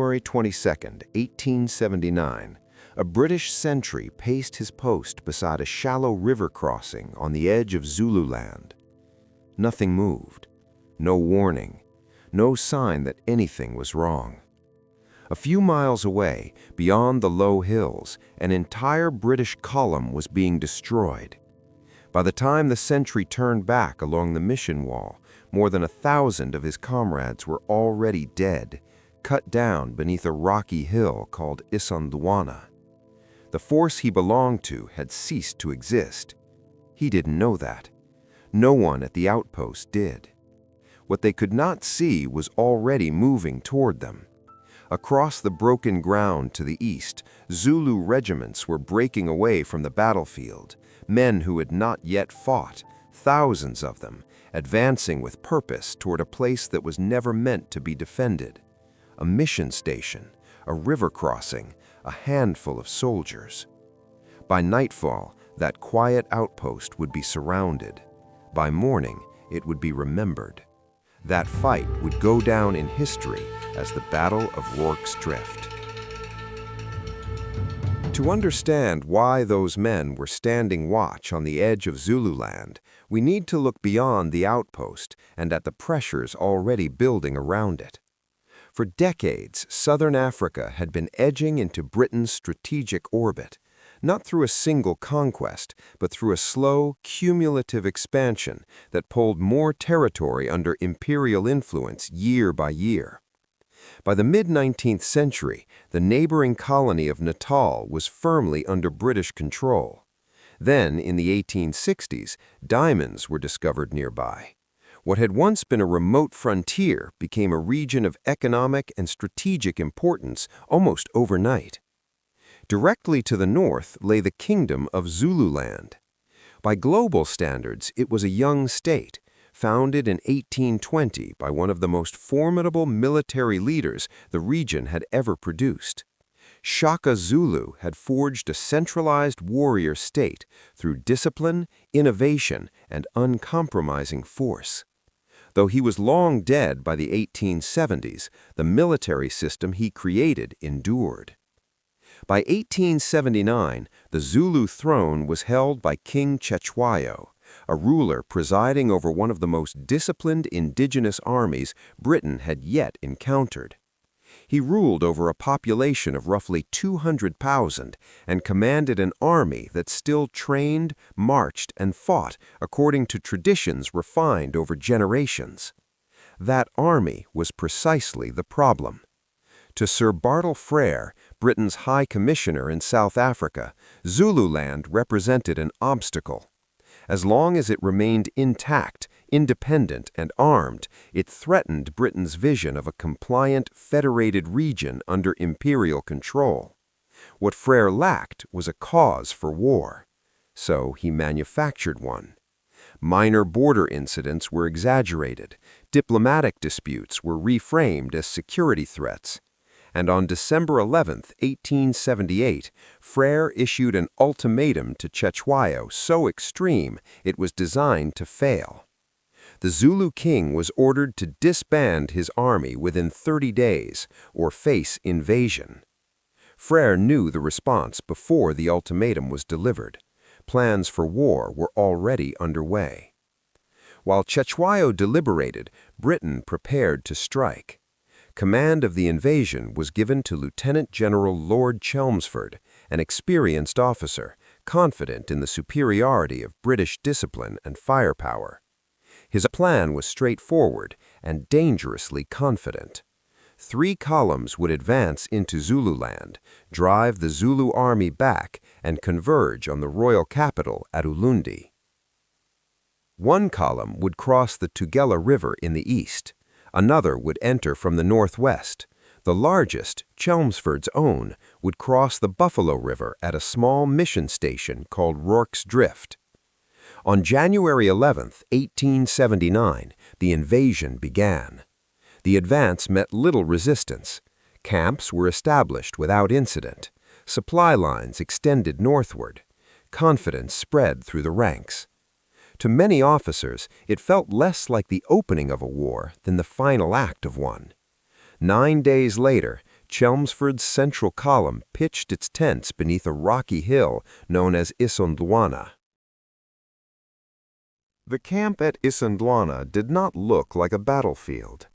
February 22nd, 1879, a British sentry paced his post beside a shallow river crossing on the edge of Zululand. Nothing moved, no warning, no sign that anything was wrong. A few miles away, beyond the low hills, an entire British column was being destroyed. By the time the sentry turned back along the mission wall, more than 1,000 of his comrades were already dead, cut down beneath a rocky hill called Isandlwana. The force he belonged to had ceased to exist. He didn't know that. No one at the outpost did. What they could not see was already moving toward them. Across the broken ground to the east, Zulu regiments were breaking away from the battlefield, men who had not yet fought, thousands of them, advancing with purpose toward a place that was never meant to be defended. A mission station, a river crossing, a handful of soldiers. By nightfall, that quiet outpost would be surrounded. By morning, it would be remembered. That fight would go down in history as the Battle of Rorke's Drift. To understand why those men were standing watch on the edge of Zululand, we need to look beyond the outpost and at the pressures already building around it. For decades, southern Africa had been edging into Britain's strategic orbit, not through a single conquest, but through a slow, cumulative expansion that pulled more territory under imperial influence year by year. By the mid-19th century, the neighboring colony of Natal was firmly under British control. Then, in the 1860s, diamonds were discovered nearby. What had once been a remote frontier became a region of economic and strategic importance almost overnight. Directly to the north lay the kingdom of Zululand. By global standards, it was a young state, founded in 1820 by one of the most formidable military leaders the region had ever produced. Shaka Zulu had forged a centralized warrior state through discipline, innovation, and uncompromising force. Though he was long dead by the 1870s, the military system he created endured. By 1879, the Zulu throne was held by King Chetshwayo, a ruler presiding over one of the most disciplined indigenous armies Britain had yet encountered. He ruled over a population of roughly 200,000 and commanded an army that still trained, marched, and fought according to traditions refined over generations. That army was precisely the problem. To Sir Bartle Frere, Britain's High Commissioner in South Africa, Zululand represented an obstacle. As long as it remained intact, independent, and armed, it threatened Britain's vision of a compliant, federated region under imperial control. What Frere lacked was a cause for war. So he manufactured one. Minor border incidents were exaggerated. Diplomatic disputes were reframed as security threats. And on December 11, 1878, Frere issued an ultimatum to Chetshwayo so extreme it was designed to fail. The Zulu king was ordered to disband his army within 30 days or face invasion. Frere knew the response before the ultimatum was delivered. Plans for war were already underway. While Chetshwayo deliberated, Britain prepared to strike. Command of the invasion was given to Lieutenant General Lord Chelmsford, an experienced officer, confident in the superiority of British discipline and firepower. His plan was straightforward and dangerously confident. 3 columns would advance into Zululand, drive the Zulu army back, and converge on the royal capital at Ulundi. 1 column would cross the Tugela River in the east. Another would enter from the northwest. The largest, Chelmsford's own, would cross the Buffalo River at a small mission station called Rorke's Drift. On January 11, 1879, the invasion began. The advance met little resistance. Camps were established without incident. Supply lines extended northward. Confidence spread through the ranks. To many officers, it felt less like the opening of a war than the final act of one. 9 days later, Chelmsford's central column pitched its tents beneath a rocky hill known as Isandlwana. The camp at Isandlwana did not look like a battlefield.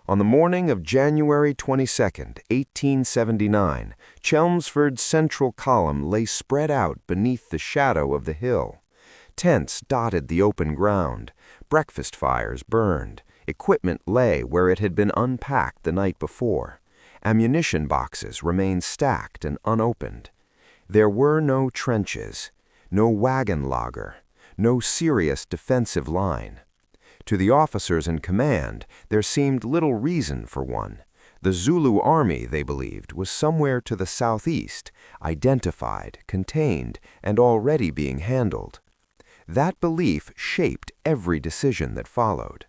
On the morning of January 22, 1879, Chelmsford's central column lay spread out beneath the shadow of the hill. Tents dotted the open ground, breakfast fires burned, equipment lay where it had been unpacked the night before. Ammunition boxes remained stacked and unopened. There were no trenches, no wagon laager, no serious defensive line. To the officers in command, there seemed little reason for one. The Zulu army, they believed, was somewhere to the southeast, identified, contained, and already being handled. That belief shaped every decision that followed.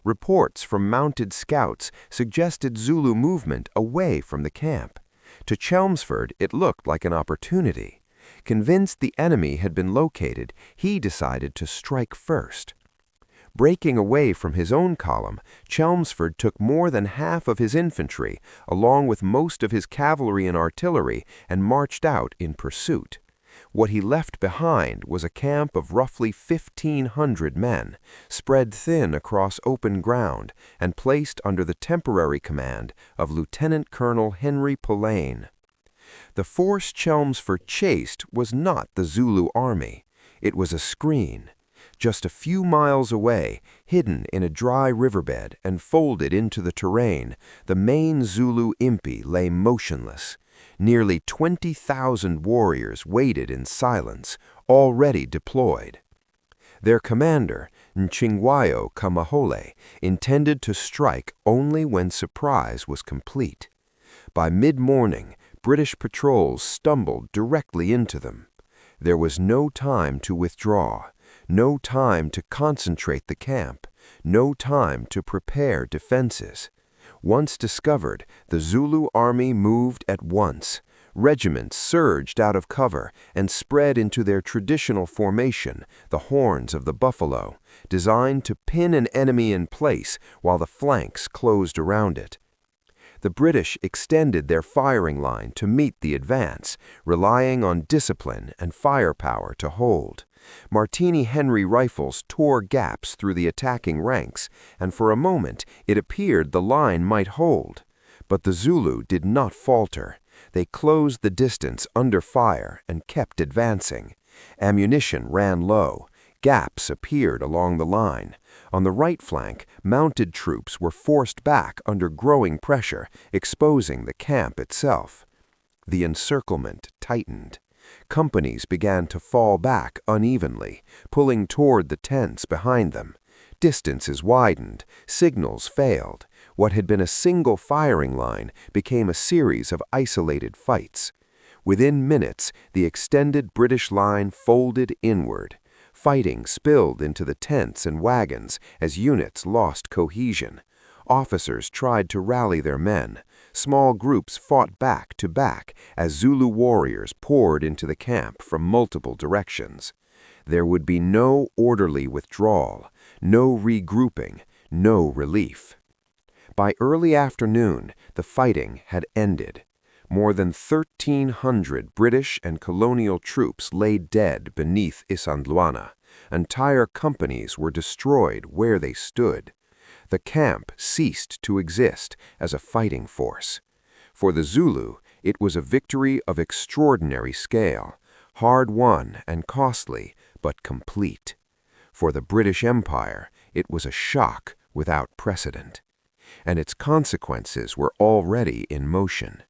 Reports from mounted scouts suggested Zulu movement away from the camp. To Chelmsford, it looked like an opportunity. Convinced the enemy had been located, he decided to strike first. Breaking away from his own column, Chelmsford took more than half of his infantry, along with most of his cavalry and artillery, and marched out in pursuit. What he left behind was a camp of roughly 1,500 men, spread thin across open ground and placed under the temporary command of Lieutenant Colonel Henry Polaine. The force Chelmsford chased was not the Zulu army. It was a screen. Just a few miles away, hidden in a dry riverbed and folded into the terrain, the main Zulu impi lay motionless. Nearly 20,000 warriors waited in silence, already deployed. Their commander, Nchingwayo Kamahole, intended to strike only when surprise was complete. By mid-morning, British patrols stumbled directly into them. There was no time to withdraw, no time to concentrate the camp, no time to prepare defenses. Once discovered, the Zulu army moved at once. Regiments surged out of cover and spread into their traditional formation, the horns of the buffalo, designed to pin an enemy in place while the flanks closed around it. The British extended their firing line to meet the advance, relying on discipline and firepower to hold. Martini Henry rifles tore gaps through the attacking ranks, and for a moment it appeared the line might hold. But the Zulu did not falter. They closed the distance under fire and kept advancing. Ammunition ran low. Gaps appeared along the line. On the right flank, mounted troops were forced back under growing pressure, exposing the camp itself. The encirclement tightened. Companies began to fall back unevenly, pulling toward the tents behind them. Distances widened, signals failed. What had been a single firing line became a series of isolated fights. Within minutes, the extended British line folded inward. Fighting spilled into the tents and wagons as units lost cohesion. Officers tried to rally their men. Small groups fought back to back as Zulu warriors poured into the camp from multiple directions. There would be no orderly withdrawal, no regrouping, no relief. By early afternoon, the fighting had ended. More than 1,300 British and Colonial troops lay dead beneath Isandlwana. Entire companies were destroyed where they stood. The camp ceased to exist as a fighting force. For the Zulu, it was a victory of extraordinary scale, hard-won and costly, but complete. For the British Empire, it was a shock without precedent. And its consequences were already in motion,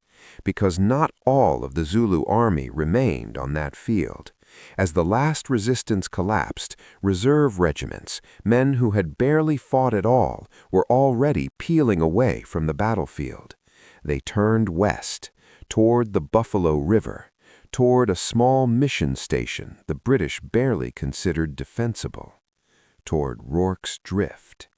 because not all of the Zulu army remained on that field. As the last resistance collapsed, reserve regiments, men who had barely fought at all, were already peeling away from the battlefield. They turned west, toward the Buffalo River, toward a small mission station the British barely considered defensible, toward Rorke's Drift.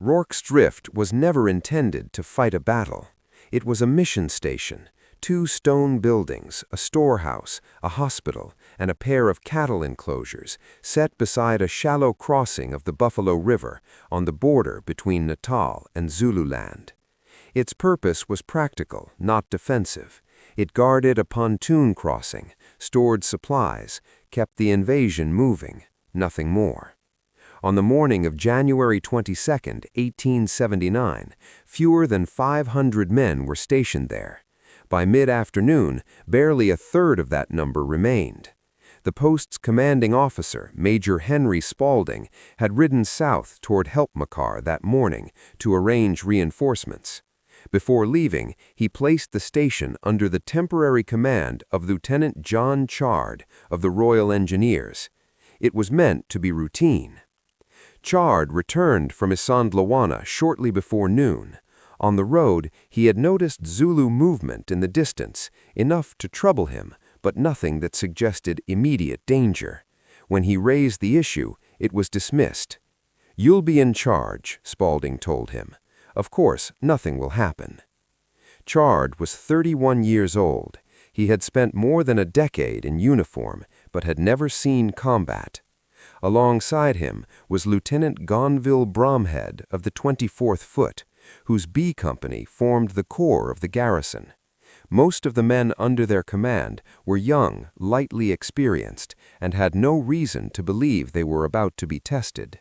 Rorke's Drift was never intended to fight a battle. It was a mission station, 2 stone buildings, a storehouse, a hospital, and a pair of cattle enclosures set beside a shallow crossing of the Buffalo River on the border between Natal and Zululand. Its purpose was practical, not defensive. It guarded a pontoon crossing, stored supplies, kept the invasion moving, nothing more. On the morning of January 22, 1879, fewer than 500 men were stationed there. By mid-afternoon, barely a third of that number remained. The post's commanding officer, Major Henry Spaulding, had ridden south toward Helpmacar that morning to arrange reinforcements. Before leaving, he placed the station under the temporary command of Lieutenant John Chard of the Royal Engineers. It was meant to be routine. Chard returned from Isandlwana shortly before noon. On the road, he had noticed Zulu movement in the distance, enough to trouble him, but nothing that suggested immediate danger. When he raised the issue, it was dismissed. "You'll be in charge," Spaulding told him. "Of course, nothing will happen." Chard was 31 years old. He had spent more than a decade in uniform, but had never seen combat. Alongside him was Lieutenant Gonville Bromhead of the 24th Foot, whose B Company formed the core of the garrison. Most of the men under their command were young, lightly experienced, and had no reason to believe they were about to be tested.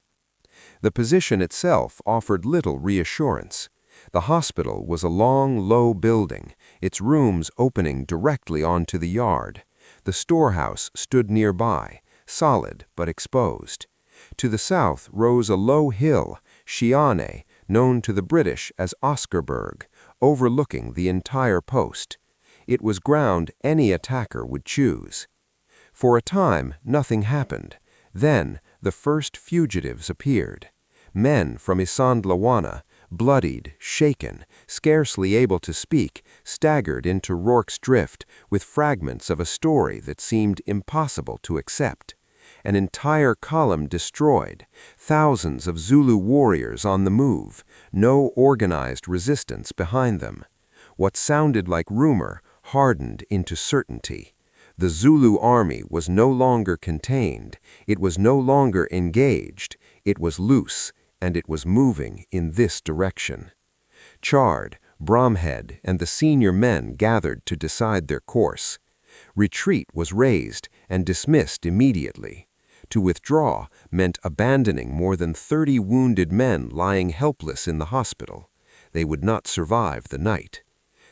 The position itself offered little reassurance. The hospital was a long, low building, its rooms opening directly onto the yard. The storehouse stood nearby, solid but exposed. To the south rose a low hill, Chiane, known to the British as Oscarburg, overlooking the entire post. It was ground any attacker would choose. For a time, nothing happened. Then, the first fugitives appeared. Men from Isandlwana, bloodied, shaken, scarcely able to speak, staggered into Rorke's Drift with fragments of a story that seemed impossible to accept. An entire column destroyed, thousands of Zulu warriors on the move, no organized resistance behind them. What sounded like rumor hardened into certainty. The Zulu army was no longer contained, it was no longer engaged, it was loose, and it was moving in this direction. Chard, Bromhead, and the senior men gathered to decide their course. Retreat was raised and dismissed immediately. To withdraw meant abandoning more than 30 wounded men lying helpless in the hospital. They would not survive the night.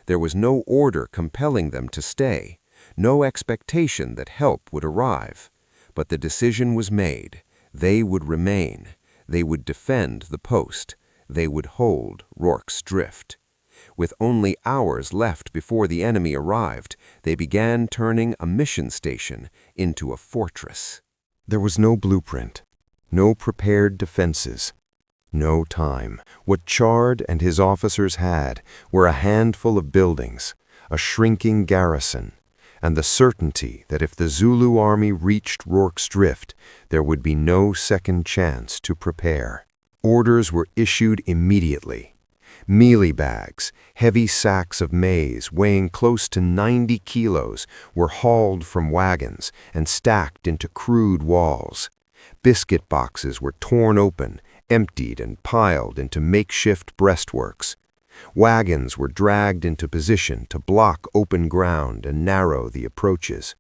There was no order compelling them to stay, no expectation that help would arrive. But the decision was made. They would remain. They would defend the post. They would hold Rorke's Drift. With only hours left before the enemy arrived, they began turning a mission station into a fortress. There was no blueprint, no prepared defenses, no time. What Chard and his officers had were a handful of buildings, a shrinking garrison, and the certainty that if the Zulu army reached Rorke's Drift, there would be no second chance to prepare. Orders were issued immediately. Mealie bags, heavy sacks of maize weighing close to 90 kilos, were hauled from wagons and stacked into crude walls. Biscuit boxes were torn open, emptied and piled into makeshift breastworks. Wagons were dragged into position to block open ground and narrow the approaches.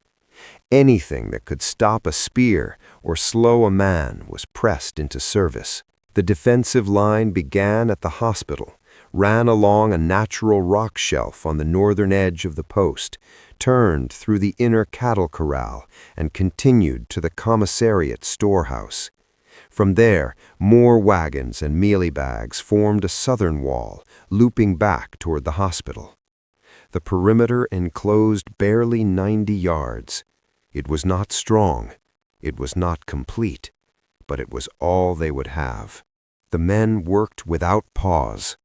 Anything that could stop a spear or slow a man was pressed into service. The defensive line began at the hospital, ran along a natural rock shelf on the northern edge of the post, turned through the inner cattle corral, and continued to the commissariat storehouse. From there, more wagons and mealie bags formed a southern wall, looping back toward the hospital. The perimeter enclosed barely 90 yards. It was not strong, it was not complete, but it was all they would have. The men worked without pause.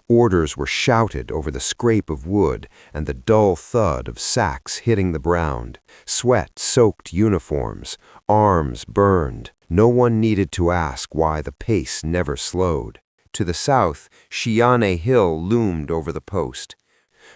Orders were shouted over the scrape of wood and the dull thud of sacks hitting the ground. Sweat soaked uniforms, arms burned. No one needed to ask why the pace never slowed. To the south, Chiane Hill loomed over the post.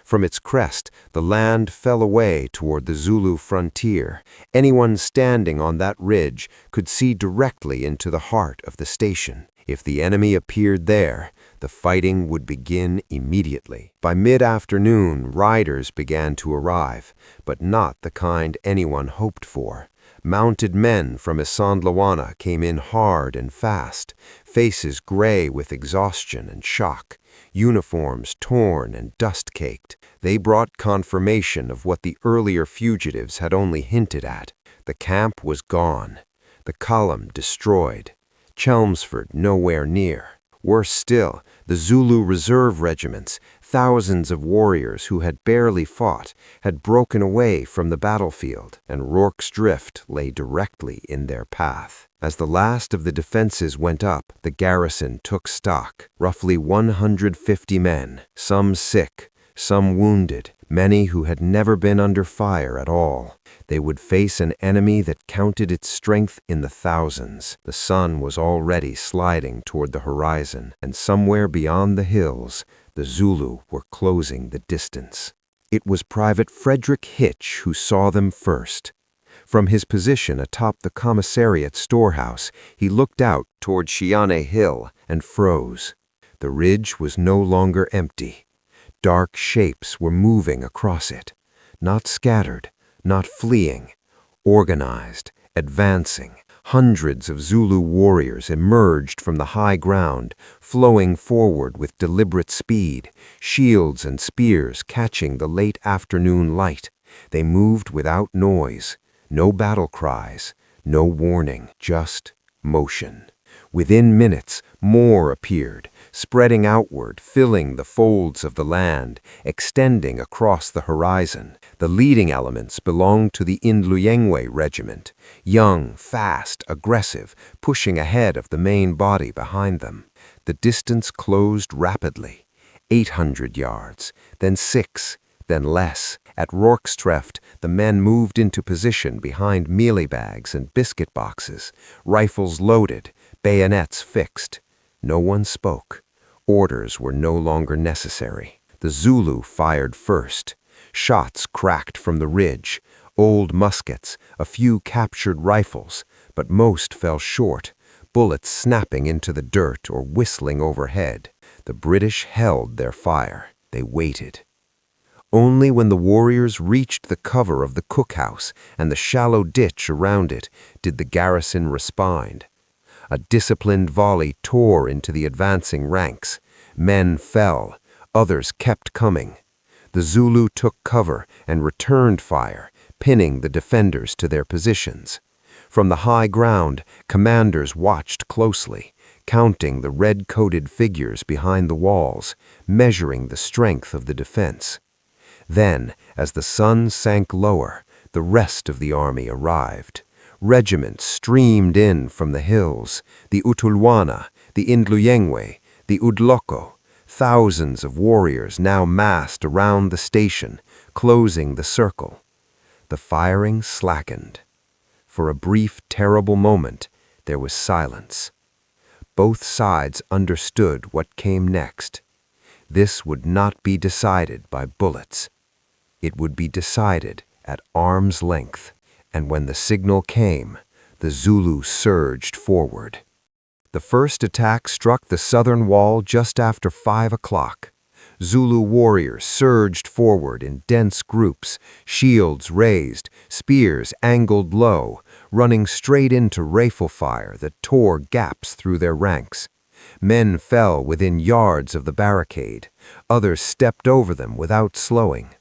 From its crest, the land fell away toward the Zulu frontier. Anyone standing on that ridge could see directly into the heart of the station. If the enemy appeared there, the fighting would begin immediately. By mid-afternoon, riders began to arrive, but not the kind anyone hoped for. Mounted men from Isandlwana came in hard and fast, faces gray with exhaustion and shock, uniforms torn and dust-caked. They brought confirmation of what the earlier fugitives had only hinted at. The camp was gone, the column destroyed, Chelmsford nowhere near. Worse still, the Zulu reserve regiments, thousands of warriors who had barely fought, had broken away from the battlefield, and Rorke's drift lay directly in their path. As the last of the defenses went up, the garrison took stock. Roughly 150 men, some sick, some wounded, many who had never been under fire at all. They would face an enemy that counted its strength in the thousands. The sun was already sliding toward the horizon, and somewhere beyond the hills, the Zulu were closing the distance. It was Private Frederick Hitch who saw them first. From his position atop the commissariat storehouse, he looked out toward Shiane Hill and froze. The ridge was no longer empty. Dark shapes were moving across it, not scattered, not fleeing, organized, advancing. Hundreds of Zulu warriors emerged from the high ground, flowing forward with deliberate speed, shields and spears catching the late afternoon light. They moved without noise, no battle cries, no warning, just motion. Within minutes, more appeared, spreading outward, filling the folds of the land, extending across the horizon. The leading elements belonged to the Indluyengwe regiment, young, fast, aggressive, pushing ahead of the main body behind them. The distance closed rapidly. 800 yards, then 6, then less. At Rorke's Treft, the men moved into position behind mealie bags and biscuit boxes, rifles loaded, bayonets fixed. No one spoke. Orders were no longer necessary. The Zulu fired first. Shots cracked from the ridge, old muskets, a few captured rifles, but most fell short, bullets snapping into the dirt or whistling overhead. The British held their fire. They waited. Only when the warriors reached the cover of the cookhouse and the shallow ditch around it did the garrison respond. A disciplined volley tore into the advancing ranks. Men fell, others kept coming. The Zulu took cover and returned fire, pinning the defenders to their positions. From the high ground, commanders watched closely, counting the red-coated figures behind the walls, measuring the strength of the defense. Then, as the sun sank lower, the rest of the army arrived. Regiments streamed in from the hills, the Utulwana, the Indluyengwe, the Udloko, thousands of warriors now massed around the station, closing the circle. The firing slackened. For a brief, terrible moment, there was silence. Both sides understood what came next. This would not be decided by bullets. It would be decided at arm's length, and when the signal came, the Zulu surged forward. The first attack struck the southern wall just after 5 o'clock. Zulu warriors surged forward in dense groups, shields raised, spears angled low, running straight into rifle fire that tore gaps through their ranks. Men fell within yards of the barricade. Others stepped over them without slowing.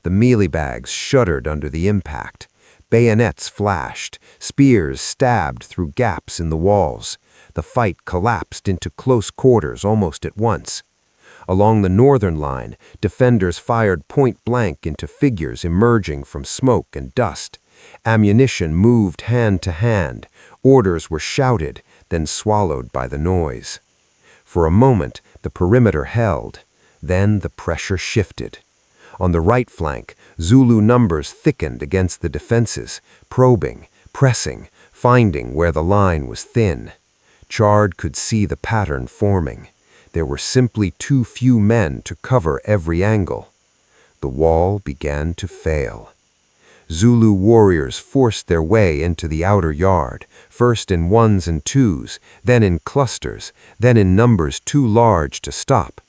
The mealie bags shuddered under the impact. Bayonets flashed, spears stabbed through gaps in the walls. The fight collapsed into close quarters almost at once. Along the northern line, defenders fired point-blank into figures emerging from smoke and dust. Ammunition moved hand to hand. Orders were shouted, then swallowed by the noise. For a moment, the perimeter held. Then the pressure shifted. On the right flank, Zulu numbers thickened against the defenses, probing, pressing, finding where the line was thin. Chard could see the pattern forming. There were simply too few men to cover every angle. The wall began to fail. Zulu warriors forced their way into the outer yard, first in ones and twos, then in clusters, then in numbers too large to stop.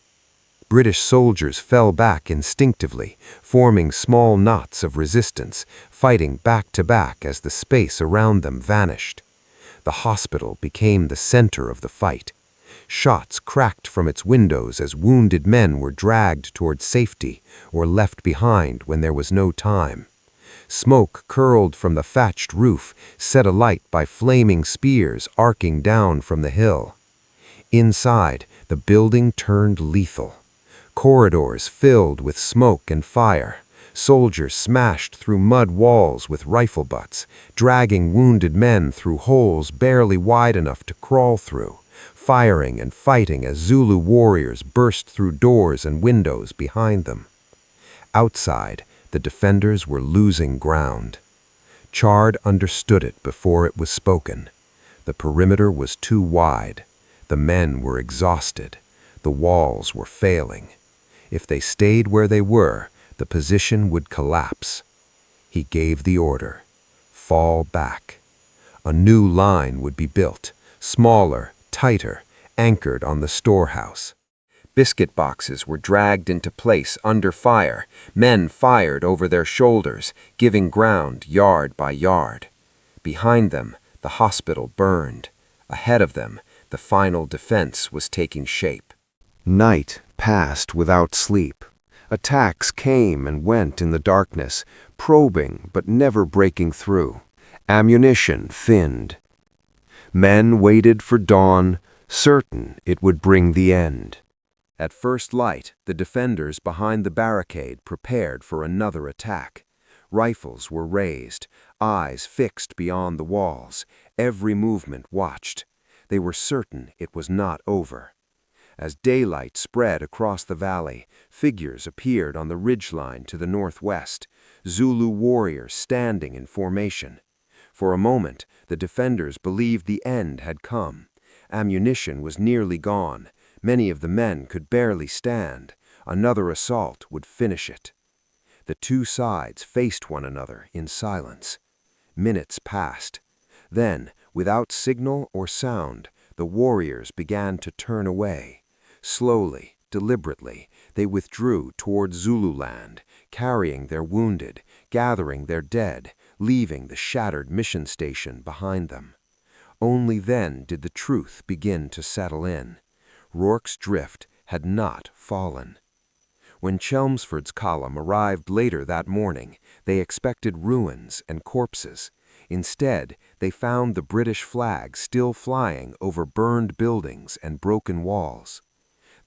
British soldiers fell back instinctively, forming small knots of resistance, fighting back to back as the space around them vanished. The hospital became the center of the fight. Shots cracked from its windows as wounded men were dragged toward safety or left behind when there was no time. Smoke curled from the thatched roof, set alight by flaming spears arcing down from the hill. Inside, the building turned lethal. Corridors filled with smoke and fire. Soldiers smashed through mud walls with rifle butts, dragging wounded men through holes barely wide enough to crawl through, firing and fighting as Zulu warriors burst through doors and windows behind them. Outside, the defenders were losing ground. Chard understood it before it was spoken. The perimeter was too wide. The men were exhausted. The walls were failing. If they stayed where they were, the position would collapse. He gave the order. Fall back. A new line would be built, smaller, tighter, anchored on the storehouse. Biscuit boxes were dragged into place under fire. Men fired over their shoulders, giving ground yard by yard. Behind them, the hospital burned. Ahead of them, the final defense was taking shape. Night passed without sleep. Attacks came and went in the darkness, probing but never breaking through. Ammunition thinned. Men waited for dawn, certain it would bring the end. At first light, the defenders behind the barricade prepared for another attack. Rifles were raised, eyes fixed beyond the walls, every movement watched. They were certain it was not over. As daylight spread across the valley, figures appeared on the ridgeline to the northwest, Zulu warriors standing in formation. For a moment, the defenders believed the end had come. Ammunition was nearly gone. Many of the men could barely stand. Another assault would finish it. The two sides faced one another in silence. Minutes passed. Then, without signal or sound, the warriors began to turn away. Slowly, deliberately, they withdrew toward Zululand, carrying their wounded, gathering their dead, leaving the shattered mission station behind them. Only then did the truth begin to settle in. Rorke's drift had not fallen. When Chelmsford's column arrived later that morning, they expected ruins and corpses. Instead, they found the British flag still flying over burned buildings and broken walls.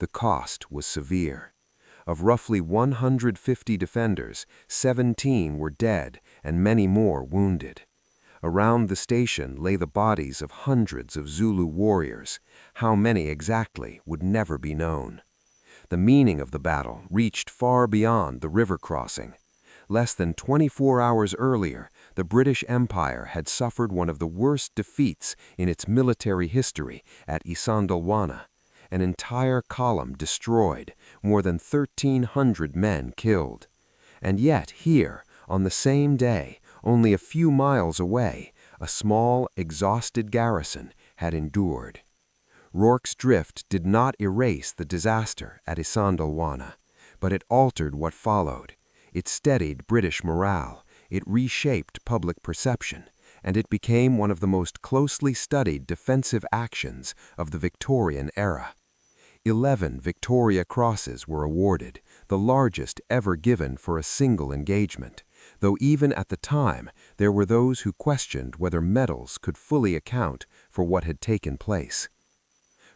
The cost was severe. Of roughly 150 defenders, 17 were dead and many more wounded. Around the station lay the bodies of hundreds of Zulu warriors. How many exactly would never be known. The meaning of the battle reached far beyond the river crossing. Less than 24 hours earlier, the British Empire had suffered one of the worst defeats in its military history at Isandlwana. An entire column destroyed, more than 1,300 men killed. And yet here, on the same day, only a few miles away, a small, exhausted garrison had endured. Rorke's drift did not erase the disaster at Isandlwana, but it altered what followed. It steadied British morale, it reshaped public perception, and it became one of the most closely studied defensive actions of the Victorian era. 11 Victoria Crosses were awarded, the largest ever given for a single engagement, though even at the time there were those who questioned whether medals could fully account for what had taken place.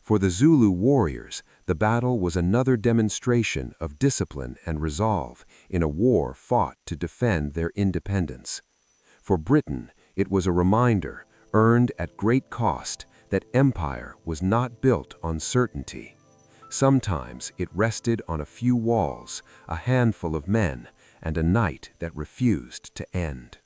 For the Zulu warriors, the battle was another demonstration of discipline and resolve in a war fought to defend their independence. For Britain, it was a reminder, earned at great cost, that empire was not built on certainty. Sometimes it rested on a few walls, a handful of men, and a night that refused to end.